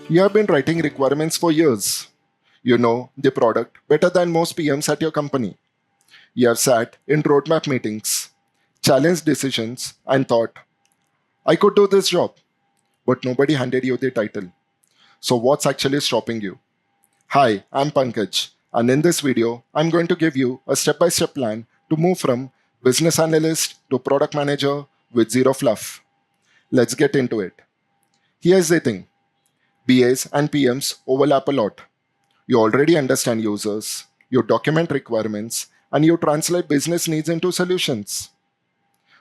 You have been writing requirements for years. You know the product better than most PMs at your company. You have sat in roadmap meetings, challenged decisions, and thought, I could do this job, but nobody handed you the title. So, what's actually stopping you? Hi, I'm Pankaj, and in this video, I'm going to give you a step by step plan to move from business analyst to product manager with zero fluff. Let's get into it. Here's the thing: BAs and PMs overlap a lot. You already understand users, you document requirements, and you translate business needs into solutions.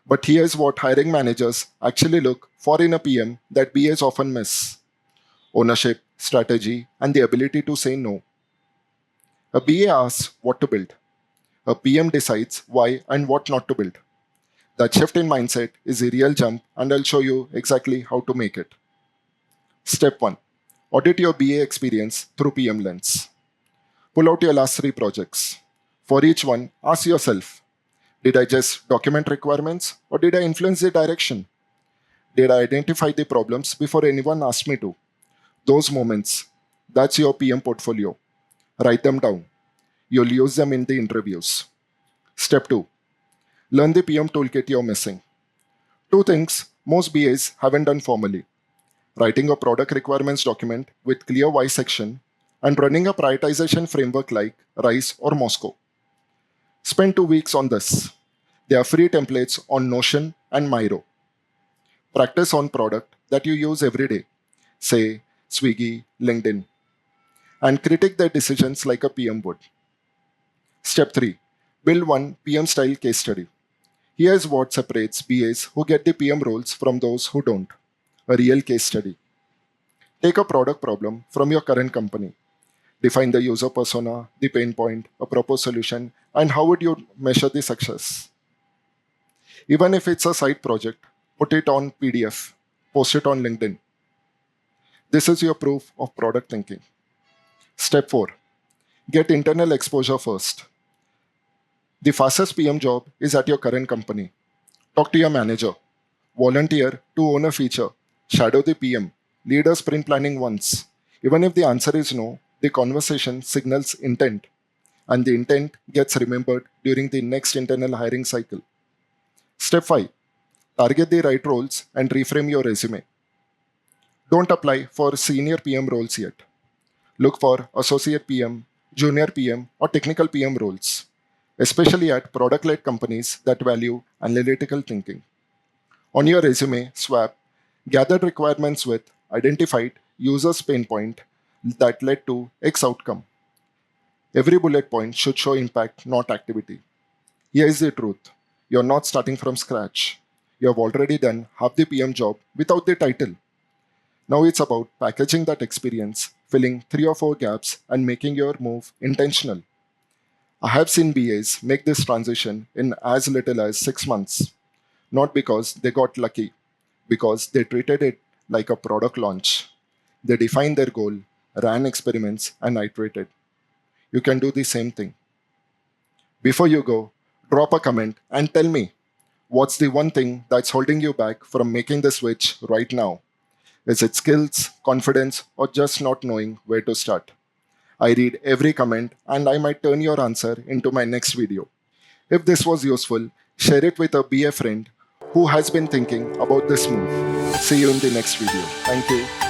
But here's what hiring managers actually look for in a PM that BAs often miss: ownership, strategy, and the ability to say no. A BA asks what to build. A PM decides why and what not to build. That shift in mindset is a real jump, and I'll show you exactly how to make it. Step 1: Audit your BA experience through PM lens. Pull out your last 3 projects. For each one, ask yourself, did I just document requirements or did I influence the direction? Did I identify the problems before anyone asked me to? Those moments, that's your PM portfolio. Write them down. You'll use them in the interviews. Step 2: Learn the PM toolkit you're missing. 2 things most BAs haven't done formally: writing a product requirements document with clear why section and running a prioritization framework like RISE or Moscow. Spend 2 weeks on this. There are free templates on Notion and Miro. Practice on product that you use every day, say Swiggy, LinkedIn, and critique their decisions like a PM would. Step 3: Build one PM style case study. Here's what separates BAs who get the PM roles from those who don't. A real case study. Take a product problem from your current company. Define the user persona, the pain point, a proposed solution, and how would you measure the success. Even if it's a side project, put it on PDF, post it on LinkedIn. This is your proof of product thinking. Step 4: Get internal exposure first. The fastest PM job is at your current company. Talk to your manager. Volunteer to own a feature. Shadow the PM. Lead a sprint planning once. Even if the answer is no, the conversation signals intent, and the intent gets remembered during the next internal hiring cycle. Step 5: Target the right roles and reframe your resume. Don't apply for senior PM roles yet. Look for associate PM, junior PM, or technical PM roles, especially at product-led companies that value analytical thinking. On your resume, swap gathered requirements with identified user's pain point that led to X outcome. Every bullet point should show impact, not activity. Here is the truth: you're not starting from scratch. You have already done half the PM job without the title. Now it's about packaging that experience, filling 3 or 4 gaps, and making your move intentional. I have seen BAs make this transition in as little as 6 months, not because they got lucky, because they treated it like a product launch. They defined their goal, ran experiments, and iterated. You can do the same thing. Before you go, drop a comment and tell me, what's the one thing that's holding you back from making the switch right now? Is it skills, confidence, or just not knowing where to start? I read every comment and I might turn your answer into my next video. If this was useful, share it with a BA friend who has been thinking about this move. See you in the next video. Thank you.